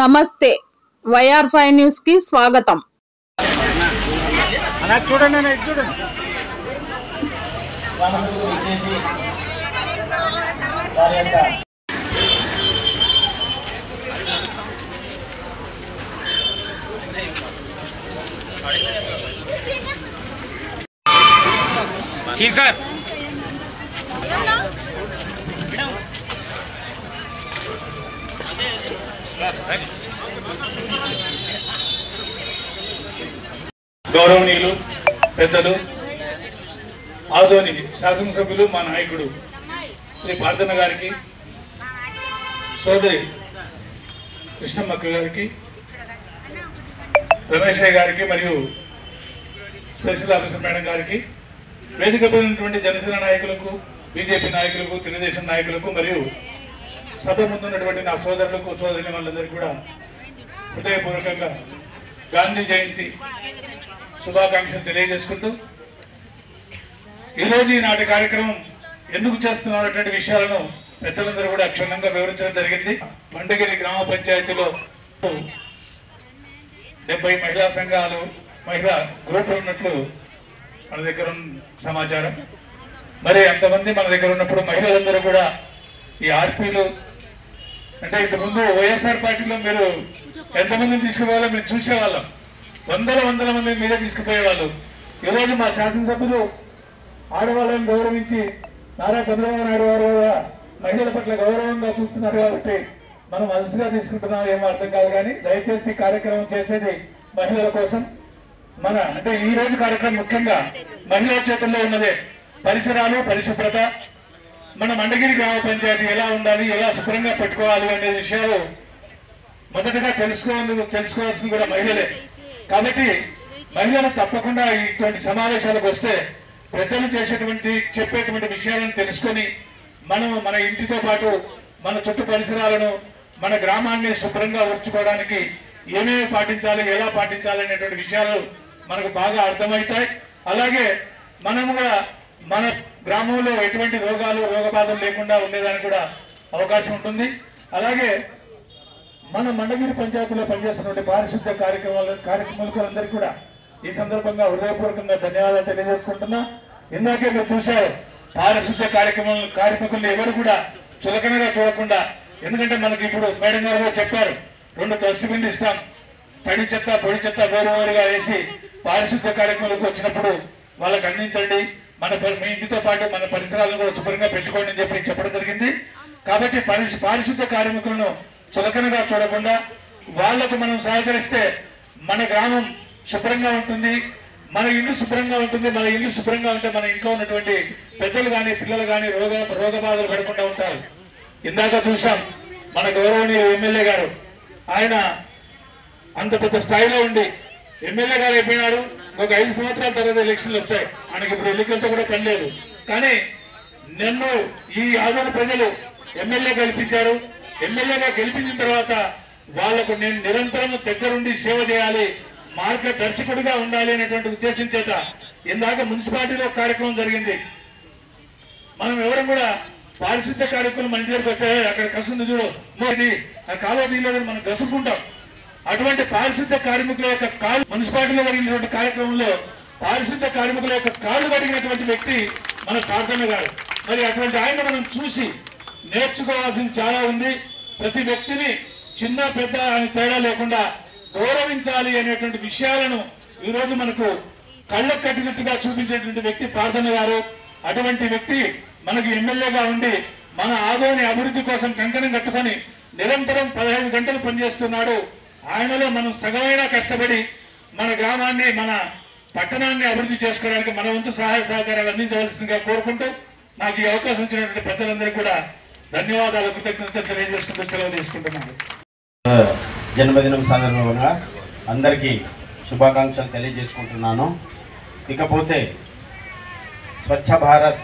నమస్తే YR5 news కి స్వాగతం. గౌరవనీయులు పెద్దలు ఆదోని శాసనసభ్యులు మా నాయకుడు శ్రీ పార్థన గారికి, సోదరి కృష్ణమ్మక్క గారికి, రమేష్ గారికి మరియు స్పెషల్ ఆఫీసర్ మేడం గారికి, వేదికపై ఉన్నటువంటి జనసేన నాయకులకు, బీజేపీ నాయకులకు, తెలుగుదేశం నాయకులకు మరియు సభ ముందున్నటువంటి నా సోదరులకు, సోదరుని వాళ్ళందరికీ కూడా హృదయపూర్వకంగా గాంధీ జయంతి శుభాకాంక్షలు తెలియజేసుకుంటూ, ఈరోజు ఈనాటి కార్యక్రమం ఎందుకు చేస్తున్నటువంటి విషయాలను పెద్దలందరూ కూడా క్షుణ్ణంగా వివరించడం జరిగింది. మండగిరి గ్రామ పంచాయతీలో 70 మహిళా సంఘాలు, మహిళా గ్రూపులు ఉన్నట్లు మన దగ్గర సమాచారం. మరి అంతమంది మన దగ్గర ఉన్నప్పుడు మహిళలందరూ కూడా ఈ ఆర్పీలు అంటే ఇంతకుముందు వైఎస్ఆర్ పార్టీలో మీరు ఎంతమందిని తీసుకుపోవాలో మేము చూసేవాళ్ళం. వందల మంది మీరే తీసుకుపోయేవాళ్ళు. ఈరోజు మా శాసనసభ్యులు ఆడవాళ్ళని గౌరవించి నారా చంద్రబాబు నాయుడు గారు కూడా మహిళల పట్ల గౌరవంగా చూస్తున్నారు కాబట్టి మనం మనసుగా తీసుకుంటున్నాం, ఏమో అర్థం కాదు. కానీ దయచేసి కార్యక్రమం చేసేది మహిళల కోసం. అంటే ఈ రోజు కార్యక్రమం ముఖ్యంగా మహిళల చేతుల్లో ఉన్నదే. పరిసరాలు, పరిశుభ్రత, మన మండగిరి గ్రామ పంచాయతీ ఎలా ఉండాలి, ఎలా శుభ్రంగా పెట్టుకోవాలి అనే విషయాలు మొదటగా తెలుసుకోవాల్సింది కూడా మహిళలే. కాబట్టి మహిళలు తప్పకుండా ఇటువంటి సమావేశాలకు వస్తే పెద్దలు చెప్పేటువంటి విషయాలను తెలుసుకొని మన ఇంటితో పాటు మన చుట్టూ పరిసరాలను, మన గ్రామాన్ని శుభ్రంగా ఉంచుకోవడానికి ఏమేమి పాటించాలి, ఎలా పాటించాలి అనేటువంటి విషయాలు మనకు బాగా అర్థమవుతాయి. అలాగే మనం కూడా మన గ్రామంలో ఎటువంటి రోగబాధలు లేకుండా ఉండేదానికి కూడా అవకాశం ఉంటుంది. అలాగే మన మండగిరి పంచాయతీలో పనిచేస్తున్నటువంటి పారిశుద్ధ కార్యక్రమాలందరికీ కూడా ఈ సందర్భంగా హృదయపూర్వకంగా ధన్యవాదాలు తెలియజేసుకుంటున్నా. ఇందాకే మీరు చూశారు, పారిశుద్ధ కార్మికులను ఎవరు కూడా చులకనగా చూడకుండా, ఎందుకంటే మనకి ఇప్పుడు మేడం గారు కూడా చెప్పారు, 2 డస్ట్బిన్లు ఇస్తాం, తడి చెత్త పొడి చెత్త వేరువేరుగా వేసి పారిశుద్ధ కార్యక్రమాలకు వచ్చినప్పుడు వాళ్ళకి అందించండి, మీ ఇంటితో పాటు మన పరిసరాలను కూడా శుభ్రంగా పెట్టుకోండి అని చెప్పడం జరిగింది. కాబట్టి పారిశుద్ధ కార్మికులను చులకనగా చూడకుండా వాళ్లకు మనం సహకరిస్తే మన గ్రామం శుభ్రంగా ఉంటుంది, మన ఇల్లు శుభ్రంగా ఉంటుంది. మన ఇల్లు శుభ్రంగా ఉంటే మన ఇంట్లో ఉన్నటువంటి పెద్దలు కానీ పిల్లలు కానీ రోగబాధలు పడకుండా ఉంటారు. ఇందాక చూసాం మన గౌరవనీయ ఎమ్మెల్యే గారు, ఆయన అంత పెద్ద స్థాయిలో ఉండి ఎమ్మెల్యే గారు అయిపోయినాడు. ఒక 5 సంవత్సరాల తర్వాత ఎలక్షన్లు వస్తాయి, ఆయనకి ఇప్పుడు ఎన్నికలతో కూడా పని లేదు. కానీ నన్ను ఈ ఆదోని ప్రజలు ఎమ్మెల్యే గెలిపించారు. ఎమ్మెల్యేగా గెలిపించిన తర్వాత వాళ్లకు నేను నిరంతరం దగ్గరుండి సేవ చేయాలి, మార్గదర్శకుడిగా ఉండాలి అనేటువంటి ఉద్దేశం చేత ఇందాక మున్సిపాలిటీలో కార్యక్రమం జరిగింది. మనం ఎవరు కూడా పారిశుద్ధ కార్యక్రమం మన దగ్గరకు వస్తే అక్కడ కసుంది చూడు, ఆ కాలువ నీళ్ళు మనం గసుకుంటాం. అటువంటి పారిశుద్ధ కార్మికుల యొక్క కాలు మున్సిపాలిటీలో జరిగినటువంటి కార్యక్రమంలో పారిశుద్ధ కార్మికుల యొక్క కాళ్ళు కడిగినటువంటి వ్యక్తి మన పార్థన గారు. మరి అటువంటి ఆయన మనం చూసి నేర్చుకోవాల్సింది చాలా ఉంది. ప్రతి వ్యక్తిని చిన్న పెద్ద అని తేడా లేకుండా గౌరవించాలి అనేటువంటి విషయాలను ఈరోజు మనకు కళ్ళకు కట్టినట్టుగా చూపించేటువంటి వ్యక్తి పార్థన గారు. అటువంటి వ్యక్తి మనకు ఎమ్మెల్యేగా ఉండి మన ఆదోని అభివృద్ధి కోసం కంకణం కట్టుకొని నిరంతరం 15 గంటలు పనిచేస్తున్నాడు. ఆయనలో మనం సగమైనా కష్టపడి మన గ్రామాన్ని, మన పట్టణాన్ని అభివృద్ధి చేసుకోవడానికి మన వంతు సహాయ సహకారాలు అందించవలసిందిగా కోరుకుంటూ నాకు ఈ అవకాశం ఇచ్చినటువంటి పెద్దలందరికీ కూడా ధన్యవాదాలు, కృతజ్ఞతలు తెలియజేసుకుంటూ సెలవు తీసుకుంటున్నాను. జన్మదినం సందర్భంగా అందరికీ శుభాకాంక్షలు తెలియజేసుకుంటున్నాను. ఇకపోతే స్వచ్ఛ భారత్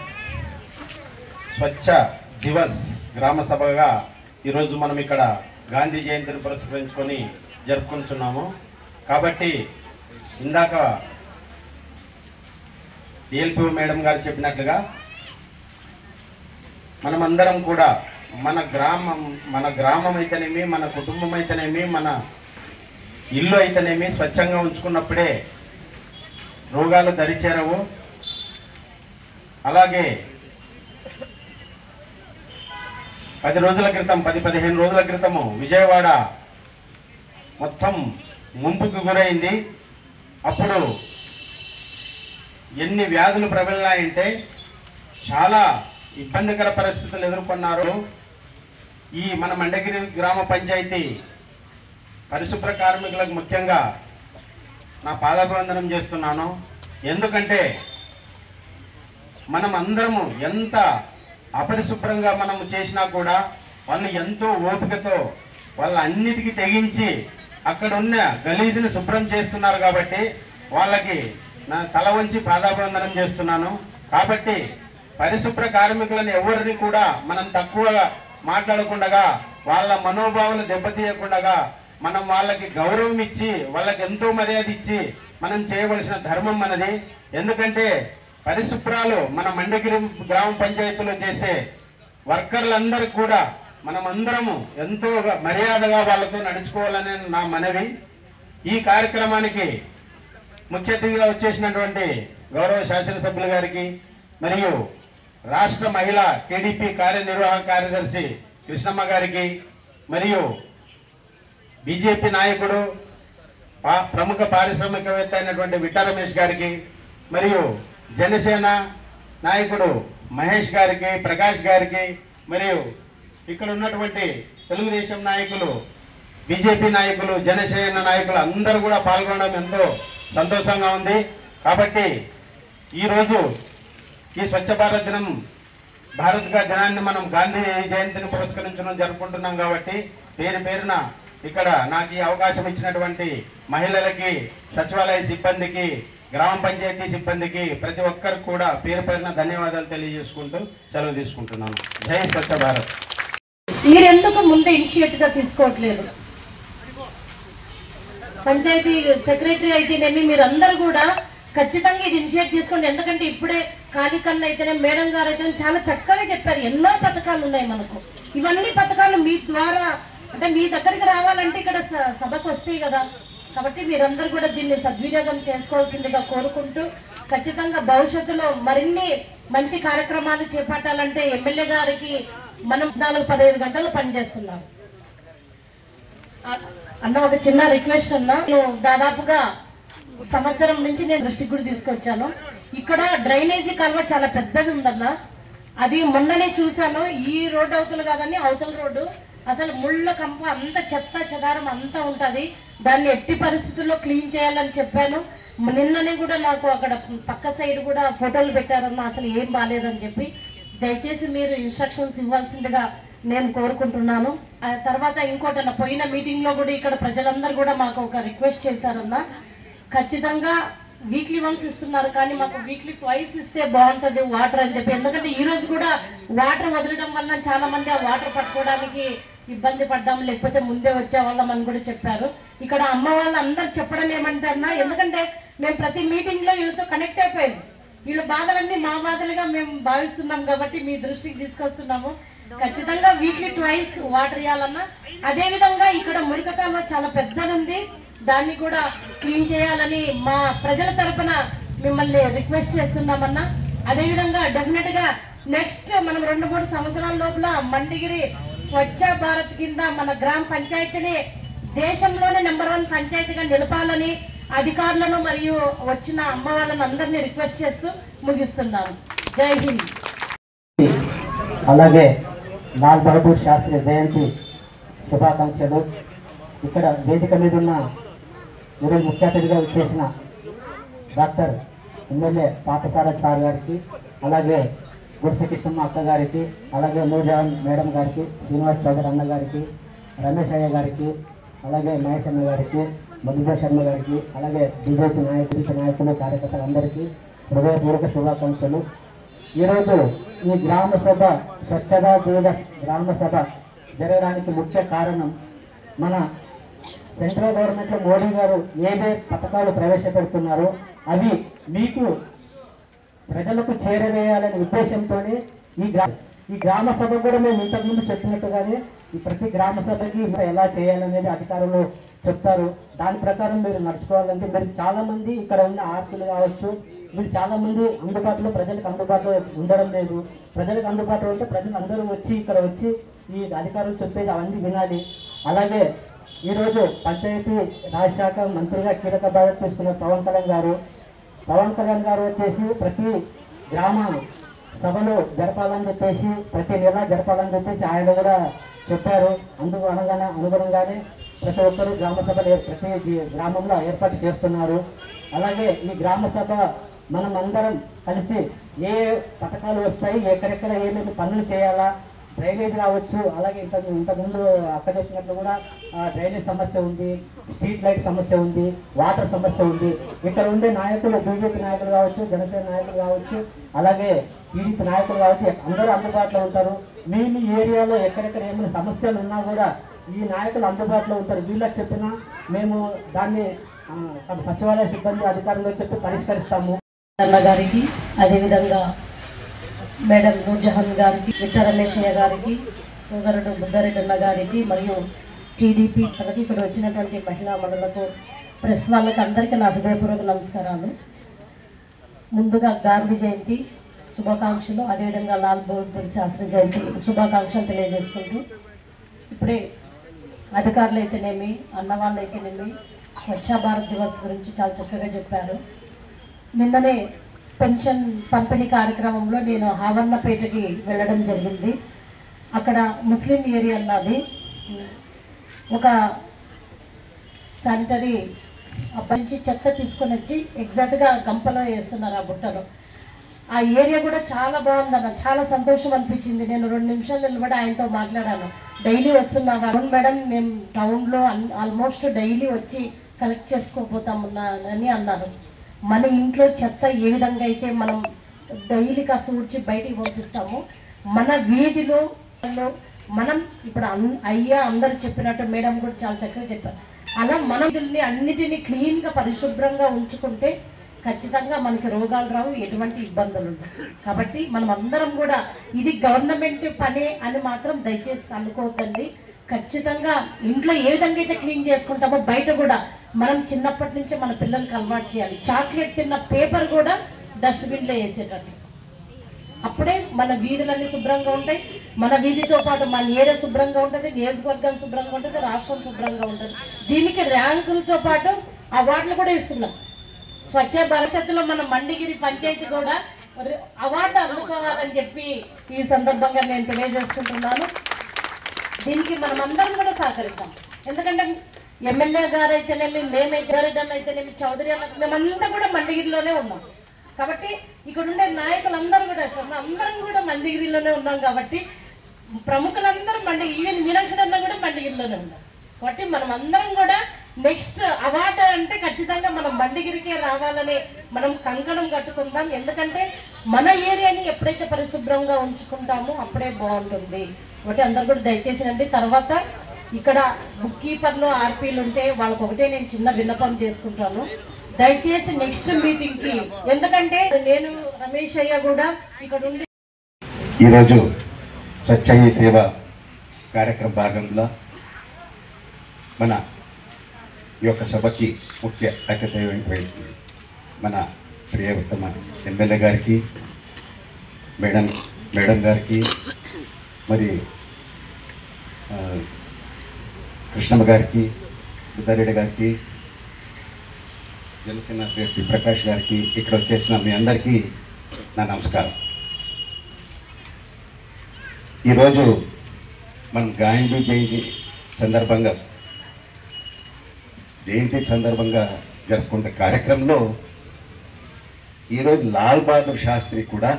స్వచ్ఛ దివస్ గ్రామ సభగా ఈరోజు మనం ఇక్కడ గాంధీ జయంతిని పురస్కరించుకొని జరుపుకుంటున్నాము. కాబట్టి ఇందాక డిఎల్పి మేడం గారు చెప్పినట్లుగా మనమందరం కూడా మన గ్రామం అయితేనేమి, మన కుటుంబం అయితేనేమి, మన ఇల్లు అయితేనేమి స్వచ్ఛంగా ఉంచుకున్నప్పుడే రోగాలు దరిచేరవు. అలాగే 10-15 రోజుల క్రితము విజయవాడ మొత్తం ముంపుకు గురైంది. అప్పుడు ఎన్ని వ్యాధులు ప్రబలినాయంటే చాలా ఇబ్బందికర పరిస్థితులు ఎదుర్కొన్నారు. ఈ మన మండగిరి గ్రామ పంచాయతీ పరిశుభ్ర కార్మికులకు ముఖ్యంగా నా పాదాభివందనం చేస్తున్నాను. ఎందుకంటే మనం అందరము ఎంత అపరిశుభ్రంగా మనము చేసినా కూడా వాళ్ళు ఎంతో ఓపికతో వాళ్ళ అన్నిటికీ తెగించి అక్కడ ఉన్న గలీజుని శుభ్రం చేస్తున్నారు. కాబట్టి వాళ్ళకి నా తల వంచి పాదాభివందనం చేస్తున్నాను. కాబట్టి పరిశుభ్ర కార్మికులను ఎవరిని కూడా మనం తక్కువగా మాట్లాడకుండా, వాళ్ళ మనోభావాలు దెబ్బతీయకుండా మనం వాళ్ళకి గౌరవం ఇచ్చి వాళ్ళకి ఎంతో మర్యాద ఇచ్చి మనం చేయవలసిన ధర్మం మనది. ఎందుకంటే పరిశుభ్రాలు మన మండగిరి గ్రామ పంచాయతీలో చేసే వర్కర్లందరికీ కూడా మనమందరము ఎంతో మర్యాదగా వాళ్ళతో నడుచుకోవాలని నా మనవి. ఈ కార్యక్రమానికి ముఖ్య అతిథిగా వచ్చేసినటువంటి గౌరవ శాసనసభ్యులు గారికి మరియు రాష్ట్ర మహిళా టీడీపీ కార్యనిర్వాహక కార్యదర్శి కృష్ణమ్మ గారికి మరియు బీజేపీ నాయకుడు ప్రముఖ పారిశ్రామికవేత్త అయినటువంటి విట్టా రమేష్ గారికి మరియు జనసేన నాయకుడు మహేష్ గారికి, ప్రకాష్ గారికి మరియు ఇక్కడ ఉన్నటువంటి తెలుగుదేశం నాయకులు, బీజేపీ నాయకులు, జనసేన నాయకులు అందరూ కూడా పాల్గొనడం ఎంతో సంతోషంగా ఉంది. కాబట్టి ఈరోజు ఈ స్వచ్ఛ భారత్ దినం దినాన్ని మనం గాంధీ జయంతిని పురస్కరించడం జరుపుకుంటున్నాం. కాబట్టి పేరున ఇక్కడ నాకు ఈ అవకాశం ఇచ్చినటువంటి మహిళలకి, సచివాలయ సిబ్బందికి, గ్రామ పంచాయతీ సిబ్బందికి ప్రతి ఒక్కరికి కూడా పేరున ధన్యవాదాలు తెలియజేసుకుంటూ సెలవు తీసుకుంటున్నాను. జై స్వచ్ఛ భారత్. మీరెందుకు ముందే ఇనిషియేటివ్ గా తీసుకోవట్లేదు? పంచాయతీ సెక్రటరీ అయితేనేమి మీరందరూ కూడా ఖచ్చితంగా ఇది ఇనిషియేట్ తీసుకోండి. ఎందుకంటే ఇప్పుడే కాళీకన్న అయితేనే, మేడం గారు అయితేనే చాలా చక్కగా చెప్పారు. ఎన్నో పథకాలు ఉన్నాయి మనకు. ఇవన్నీ పథకాలు మీ ద్వారా అంటే మీ దగ్గరికి రావాలంటే ఇక్కడ సభకు వస్తాయి కదా. కాబట్టి మీరందరూ కూడా దీన్ని సద్వినియోగం చేసుకోవాల్సిందిగా కోరుకుంటూ, ఖచ్చితంగా భవిష్యత్తులో మరిన్ని మంచి కార్యక్రమాలు చేపట్టాలంటే ఎమ్మెల్యే గారికి మనం 14-15 గంటలు పనిచేస్తున్నాం అన్న. ఒక చిన్న రిక్వెస్ట్ అన్న, నేను దాదాపుగా సంవత్సరం నుంచి నేను దృష్టికి కూడా తీసుకొచ్చాను. ఇక్కడ డ్రైనేజీ కాలువ చాలా పెద్దది ఉందన్న. అది మొన్ననే చూశాను. ఈ రోడ్డు అవతల కాదని అవతల రోడ్డు అసలు ముళ్ళ కంప, అంత చెత్త చెదారం అంతా ఉంటుంది. దాన్ని ఎట్టి పరిస్థితుల్లో క్లీన్ చేయాలని చెప్పాను. నిన్ననే కూడా నాకు అక్కడ పక్క సైడ్ కూడా ఫోటోలు పెట్టారన్న, అసలు ఏం బాగాలేదని చెప్పి. దయచేసి మీరు ఇన్స్ట్రక్షన్స్ ఇవ్వాల్సిందిగా నేను కోరుకుంటున్నాను. ఆ తర్వాత ఇంకోటన్న, పోయిన మీటింగ్లో కూడా ఇక్కడ ప్రజలందరూ కూడా మాకు ఒక రిక్వెస్ట్ చేశారన్న, ఖచ్చితంగా వీక్లీ వన్స్ ఇస్తున్నారు కానీ మాకు వీక్లీ ట్వైస్ ఇస్తే బాగుంటుంది వాటర్ అని చెప్పి. ఎందుకంటే ఈ రోజు కూడా వాటర్ వదలడం వల్ల చాలా మంది ఆ వాటర్ పట్టుకోవడానికి ఇబ్బంది పడ్డాం, లేకపోతే ముందే వచ్చే వాళ్ళం అని కూడా చెప్పారు. ఇక్కడ అమ్మ వాళ్ళు అందరు చెప్పడం ఏమంటారన్నా, ఎందుకంటే మేము ప్రతి మీటింగ్ లో వీళ్ళతో కనెక్ట్ అయిపోయాము. వీళ్ళ బాధలన్నీ మా బాధలుగా మేము భావిస్తున్నాం కాబట్టి మీ దృష్టికి తీసుకొస్తున్నాము. ఖచ్చితంగా వీక్లీ ట్వైస్ వాటర్ ఇవ్వాలన్నా. అదే విధంగా ఇక్కడ మురిక కాలువ చాలా పెద్దది ఉంది, దాన్ని కూడా క్లీన్ చేయాలని మా ప్రజల తరపున మిమ్మల్ని రిక్వెస్ట్ చేస్తున్నామన్నా. అదేవిధంగా డెఫినెట్ గా నెక్స్ట్ మనం 2-3 సంవత్సరాల లోపల మండిగిరి స్వచ్ఛ భారత్ కింద మన గ్రామ పంచాయతీని దేశంలోనే నెంబర్ 1 పంచాయతీగా నిలపాలని అధికారులను మరియు వచ్చిన అమ్మ వాళ్ళని అందరినీ రిక్వెస్ట్ చేస్తూ ముగిస్తున్నాను. జై హింద్. అలాగే లాల్ బహదూర్ శాస్త్రి జయంతి శుభాకాంక్షలు. ఇక్కడ వేదిక మీద ఉన్న ఈరోజు ముఖ్య అతిథిగా వచ్చేసిన డాక్టర్ ఎమ్మెల్యే పాతసారథి సార్ గారికి, అలాగే గుడిసె కృష్ణమ్మ అక్క గారికి, అలాగే నూర్జహాన్ మేడం గారికి, శ్రీనివాస్ చౌదరి అన్న గారికి, రమేష్ అయ్య గారికి, అలాగే మహేష్ అన్న గారికి, మధుజా శర్మ గారికి, అలాగే బీజేపీ నాయకులు కార్యకర్తలందరికీ హృదయపూర్వక శుభాకాంక్షలు. ఈరోజు ఈ గ్రామ సభ స్వచ్ఛతా దివస్ గ్రామ సభ జరగడానికి ముఖ్య కారణం మన సెంట్రల్ గవర్నమెంట్లో మోడీ గారు ఏదే పథకాలు ప్రవేశపెడుతున్నారో అవి మీకు ప్రజలకు చేరవేయాలనే ఉద్దేశంతోనే ఈ గ్రామ సభ కూడా మేము ఇంతకుముందు చెప్పినట్టుగానే ఈ ప్రతి గ్రామ సభకి ఎలా చేయాలనేది అధికారులు చెప్తారు. దాని ప్రకారం మీరు నడుచుకోవాలంటే మీరు చాలామంది ఇక్కడ ఉన్న ఆర్తులు కావచ్చు, మీరు చాలామంది అందుబాటులో ప్రజలకు అందుబాటులో ఉండడం లేదు. ప్రజలకు అందుబాటులో ఉంటే ప్రజలు అందరూ వచ్చి ఇక్కడ వచ్చి ఈ అధికారులు చెప్పేది అవన్నీ వినాలి. అలాగే ఈరోజు పంచాయతీ రాజ్ శాఖ మంత్రిగా కీలక బాధ్యత తీసుకున్న పవన్ కళ్యాణ్ గారు వచ్చేసి ప్రతి గ్రామ సభలు జరపాలని చెప్పేసి ప్రతి నెల జరపాలని చెప్పేసి ఆయన కూడా చెప్పారు. అనుగుణంగానే ప్రతి ఒక్కరు గ్రామ సభలు ప్రతి గ్రామంలో ఏర్పాటు చేస్తున్నారు. అలాగే ఈ గ్రామ సభ మనం అందరం కలిసి ఏ పథకాలు వస్తాయి, ఎక్కడెక్కడ ఏమేమి పనులు చేయాలా, డ్రైనేజ్ కావచ్చు, అలాగే ఇంతకుముందు అక్కడ చెప్పినట్లు కూడా డ్రైనేజ్ సమస్య ఉంది, స్ట్రీట్ లైట్ సమస్య ఉంది, వాటర్ సమస్య ఉంది. ఇక్కడ ఉండే నాయకులు బీజేపీ నాయకులు కావచ్చు, జనసేన నాయకులు కావచ్చు, అలాగే టీడీపీ నాయకులు కావచ్చు, అందరూ అందుబాటులో ఉంటారు. మీ ఏరియాలో ఎక్కడెక్కడ ఏమైనా సమస్యలు ఉన్నా కూడా ఈ నాయకులు అందుబాటులో ఉంటారు. వీళ్ళకి చెప్పినా మేము దాన్ని సచివాలయ సిబ్బంది అధికారులకు చెప్పి పరిష్కరిస్తాము. అన్న గారికి, అదేవిధంగా మేడం నూర్జహాన్ గారికి, విట్ట రమేశయ్య గారికి, సోదరుడు బుద్ధారెడ్డి అన్న గారికి, మరియు టీడీపీ ఇక్కడ వచ్చినటువంటి మహిళా మండలకు, ప్రెస్ వాళ్ళకి అందరికీ నా హృదయపూర్వక నమస్కారాలు. ముందుగా గాంధీ జయంతి శుభాకాంక్షలు, అదేవిధంగా లాల్ బహదూర్ శాస్త్రి జయంతి శుభాకాంక్షలు తెలియజేసుకుంటూ, ఇప్పుడే అధికారులు అయితేనేమి, అన్నవాళ్ళు అయితేనేమి స్వచ్ఛ భారత్ దివస్ గురించి చాలా చక్కగా చెప్పారు. నిన్ననే పెన్షన్ పంపిణీ కార్యక్రమంలో నేను హావన్నపేటకి వెళ్ళడం జరిగింది. అక్కడ ముస్లిం ఏరియా అన్నది ఒక శానిటరీ అబ్బాయి నుంచి చెత్త తీసుకొని వచ్చి ఎగ్జాక్ట్గా గంపలో వేస్తున్నారు ఆ బుట్టలో. ఆ ఏరియా కూడా చాలా బాగుందన్న, చాలా సంతోషం అనిపించింది. నేను 2 నిమిషాలు నిలబడి ఆయనతో మాట్లాడాను. డైలీ వస్తున్నావా? అవును మేడం, మేము టౌన్లో ఆల్మోస్ట్ డైలీ వచ్చి కలెక్ట్ చేసుకోపోతామని అన్నారు. మన ఇంట్లో చెత్త ఏ విధంగా అయితే మనం డైలీ కాస్త ఊడ్చి బయటికి పంపిస్తామో, మన వీధిలో మనం ఇప్పుడు అందరు చెప్పినట్టు మేడం కూడా చాలా చక్కగా చెప్పారు, అలా మన వీధుల్ని అన్నిటినీ క్లీన్గా పరిశుభ్రంగా ఉంచుకుంటే ఖచ్చితంగా మనకి రోగాలు రావు, ఎటువంటి ఇబ్బందులు ఉండవు. కాబట్టి మనం అందరం కూడా ఇది గవర్నమెంట్ పనే అని మాత్రం దయచేసి అనుకోవద్దండి. ఖచ్చితంగా ఇంట్లో ఏ విధంగా అయితే క్లీన్ చేసుకుంటామో బయట కూడా మనం చిన్నప్పటి నుంచే మన పిల్లలకి అలవాటు చేయాలి. చాక్లెట్ తిన్న పేపర్ కూడా డస్ట్బిన్లో వేసేటట్టు, అప్పుడే మన వీధులన్నీ శుభ్రంగా ఉంటాయి. మన వీధితో పాటు మన ఏరియా శుభ్రంగా ఉంటుంది, నియోజకవర్గం శుభ్రంగా ఉంటుంది, రాష్ట్రం శుభ్రంగా ఉంటుంది. దీనికి ర్యాంకులతో పాటు అవార్డులు కూడా ఇస్తున్నాం. స్వచ్ఛ భవిష్యత్తులో మన మండిగిరి పంచాయతీ కూడా అవార్డు అందుకోవాలని చెప్పి ఈ సందర్భంగా నేను తెలియజేసుకుంటున్నాను. దీనికి మనం అందరం కూడా సహకరిస్తాం. ఎందుకంటే ఎమ్మెల్యే గారు అయితేనేమి, మేమైతే రెడ్డి అయితేనేమి, చౌదరి అన్న, మేమంతా కూడా మండిగిరిలోనే ఉన్నాం. కాబట్టి ఇక్కడ ఉండే నాయకులందరూ కూడా అందరం కూడా మండిగిరిలోనే ఉన్నాం. కాబట్టి ప్రముఖులందరూ ఈవెన్ మీనాక్షి అన్న కూడా మండిగిరిలోనే ఉన్నాం. కాబట్టి మనం అందరం కూడా నెక్స్ట్ అవార్డు అంటే ఖచ్చితంగా మనం మండిగిరికే రావాలని మనం కంకణం కట్టుకుందాం. ఎందుకంటే మన ఏరియాని ఎప్పుడైతే పరిశుభ్రంగా ఉంచుకుంటామో అప్పుడే బాగుంటుంది. కాబట్టి అందరు కూడా దయచేసి రండి. తర్వాత ఇక్కడ బుక్ కీపర్లు, ఆర్పీలు ఉంటే వాళ్ళకి ఒకటే నేను చిన్న విన్నపం చేసుకుంటాను, దయచేసి నెక్స్ట్ మీటింగ్ కి, ఎందుకంటే నేను రమేష్ అయ్య కూడా ఇక్కడ ఉండి ఈరోజు స్వచ్ఛ సేవ కార్యక్రమ భాగంలో మన ఈ యొక్క సభకి ముఖ్య అతిథి మన ప్రియతమ ఎమ్మెల్యే గారికి, మేడం గారికి, మరి కృష్ణమ్మ గారికి, బుద్ధారెడ్డి గారికి, జనసేన అభ్యర్థి ప్రకాష్ గారికి, ఇక్కడ వచ్చేసిన మీ అందరికీ నా నమస్కారం. ఈరోజు మనం గాంధీ జయంతి సందర్భంగా జరుపుకునే కార్యక్రమంలో ఈరోజు లాల్ బహదూర్ శాస్త్రి కూడా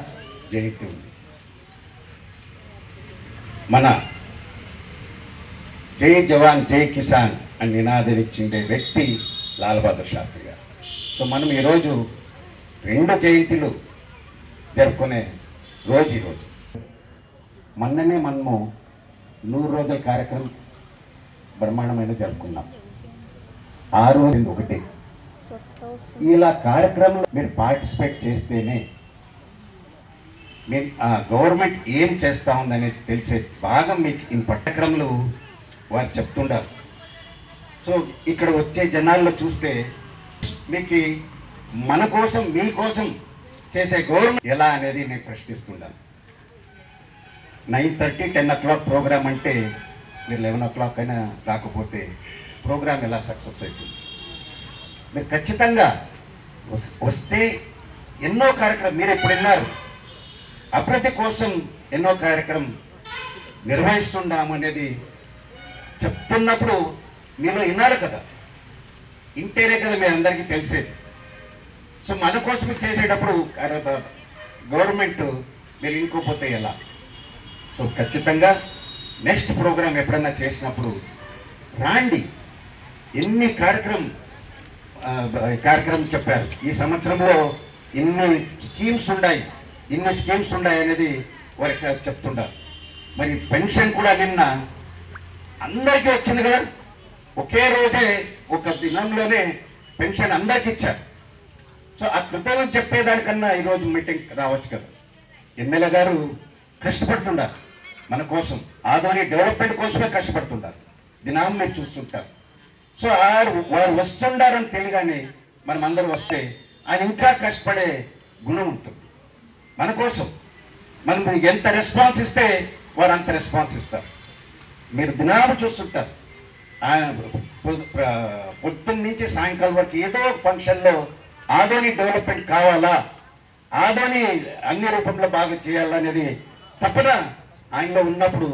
జయంతి ఉంది. మన జై జవాన్ జై కిసాన్ అని నినాదనిచ్చిండే వ్యక్తి లాల్ బహదూర్ శాస్త్రి గారు. సో మనం ఈరోజు 2 జయంతులు జరుపుకునే రోజు ఈరోజు. మొన్ననే మనము 100 రోజుల కార్యక్రమం బ్రహ్మాండమైన జరుపుకున్నాం. 6 రోజులు ఒకటి. ఇలా కార్యక్రమంలో మీరు పార్టిసిపేట్ చేస్తేనే మేము గవర్నమెంట్ ఏం చేస్తూ ఉందనేది తెలిసే బాగా మీకు ఈ పట్టక్రమంలో వారు చెప్తుండారు. సో ఇక్కడ వచ్చే జనాల్లో చూస్తే మీకు మన కోసం మీకోసం చేసే గవర్నమెంట్ ఎలా అనేది నేను ప్రశ్నిస్తున్నాను. 9:30 10 o'clock ప్రోగ్రామ్ అంటే మీరు 11 o'clock అయినా రాకపోతే ప్రోగ్రామ్ ఎలా సక్సెస్ అవుతుంది? మీరు ఖచ్చితంగా వస్తే ఎన్నో కార్యక్రమం మీరు ఎప్పుడు విన్నారు, అభివృద్ధి కోసం ఎన్నో కార్యక్రమం నిర్వహిస్తున్నాము అనేది చెప్తున్నప్పుడు మీరు విన్నారు కదా, ఇంటేనే కదా మీ అందరికీ తెలిసేది. సో మన కోసం చేసేటప్పుడు గవర్నమెంట్ మీరు ఇంకోపోతే ఎలా? సో ఖచ్చితంగా నెక్స్ట్ ప్రోగ్రామ్ ఎప్పుడన్నా చేసినప్పుడు రాండి. ఎన్ని కార్యక్రమం చెప్పారు ఈ సంవత్సరంలో, ఇన్ని స్కీమ్స్ ఉన్నాయి అనేది వారికి చెప్తుంటారు. మరి పెన్షన్ కూడా నిన్న అందరికీ వచ్చింది కదా, ఒకే రోజే ఒక దినంలోనే పెన్షన్ అందరికీ ఇచ్చారు. సో ఆ కృతజ్ఞత చెప్పేదానికన్నా ఈరోజు మీటింగ్ రావచ్చు కదా. ఎమ్మెల్యే గారు కష్టపడుతుంటారు మన కోసం, ఆదోని డెవలప్మెంట్ కోసమే కష్టపడుతుంటారు, దినాన్ని మీరు చూస్తుంటారు. సో వారు వస్తుండారని తెలియగానే మనం అందరూ వస్తే ఆయన ఇంకా కష్టపడే గుణం ఉంటుంది మన కోసం. మనం ఎంత రెస్పాన్స్ ఇస్తే వారు అంత రెస్పాన్స్ ఇస్తారు. మీరు దినాలు చూస్తుంటారు, ఆయన పొద్దున్న నుంచి సాయంకాలం వరకు ఏదో ఒక ఫంక్షన్లో ఆదోని డెవలప్మెంట్ కావాలా, ఆదోని అన్ని రూపంలో బాగా చేయాలనేది తప్పన ఆయనలో ఉన్నప్పుడు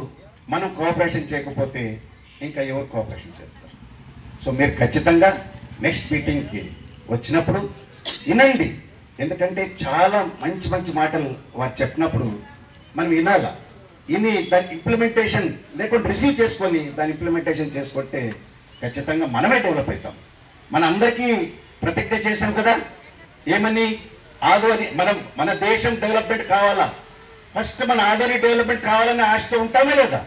మనం కోఆపరేషన్ చేయకపోతే ఇంకా ఎవరు కోఆపరేషన్ చేస్తారు? సో మీరు ఖచ్చితంగా నెక్స్ట్ మీటింగ్కి వచ్చినప్పుడు వినండి, ఎందుకంటే చాలా మంచి మంచి మాటలు వారు చెప్పినప్పుడు మనం వినాలా. విని దాని ఇంప్లిమెంటేషన్ లేకుండా రిసీవ్ చేసుకొని దాని ఇంప్లిమెంటేషన్ చేసుకుంటే ఖచ్చితంగా మనమే డెవలప్ అవుతాం. మన అందరికీ ప్రతిజ్ఞ చేశాం కదా, ఏమని? ఆదోని మన దేశం డెవలప్మెంట్ కావాలా, ఫస్ట్ మన ఆదోని డెవలప్మెంట్ కావాలని ఆశతో ఉంటామే లేదా?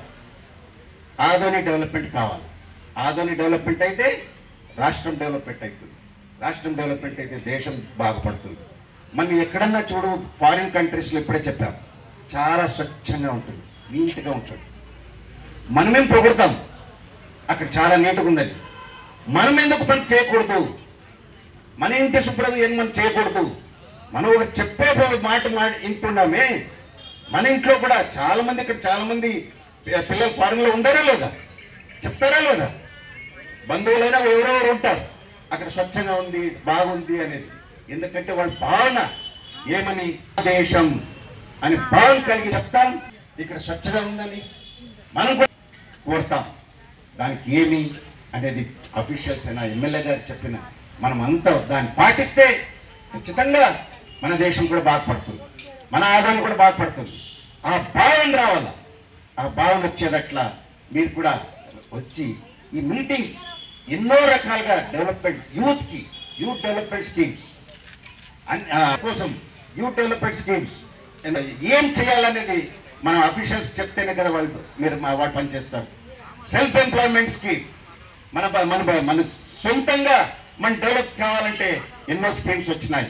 ఆదోని డెవలప్మెంట్ కావాలి. ఆదోని డెవలప్మెంట్ అయితే రాష్ట్రం డెవలప్మెంట్ అవుతుంది, రాష్ట్రం డెవలప్మెంట్ అయితే దేశం బాగుపడుతుంది. మనం ఎక్కడన్నా చూడు, ఫారిన్ కంట్రీస్లో ఇప్పుడే చెప్పాం, చాలా స్వచ్ఛంగా ఉంటుంది, నీట్గా ఉంటుంది. మనమేం పొగుడతాం అక్కడ చాలా నీట్గా ఉందని, మనం ఎందుకు పని చేయకూడదు? మన ఇంటి శుభ్రం ఏం మనం చేయకూడదు? మనం ఒక చెప్పే మాట వింటున్నామే. మన ఇంట్లో కూడా చాలా మంది, ఇక్కడ చాలా మంది పిల్లలు ఫారెన్లో ఉండారా లేదా? చెప్తారా లేదా? బంధువులైనా ఎవరెవరు ఉంటారు అక్కడ స్వచ్ఛంగా ఉంది, బాగుంది అనేది. ఎందుకంటే వాళ్ళ భావన ఏమని, దేశం అని భావన కలిగి చెప్తాం. ఇక్కడ స్వచ్ఛంగా ఉందని మనం కూడా కోరుతాం. దానికి ఏమి అనేది అఫీషియల్స్ అయినా ఎమ్మెల్యే గారు చెప్పిన మనం అంతా దాన్ని పాటిస్తే ఖచ్చితంగా మన దేశం కూడా బాగుపడుతుంది, మన ఆదాయం కూడా బాగుపడుతుంది. ఆ భావన రావాలా, ఆ భావన వచ్చేటట్లా మీరు కూడా వచ్చి ఈ మీటింగ్స్ ఎన్నో రకాలుగా డెవలప్మెంట్, యూత్ డెవలప్మెంట్ స్కీమ్స్ కోసం, యూత్ డెవలప్మెంట్ స్కీమ్స్ ఏం చేయాలనేది మనం అఫీషియల్స్ చెప్తేనే కదా వాళ్ళు పనిచేస్తారు. సెల్ఫ్ ఎంప్లాయ్మెంట్ స్కీమ్ మన సొంతంగా మనం డెవలప్ కావాలంటే ఎన్నో స్కీమ్స్ వచ్చినాయి.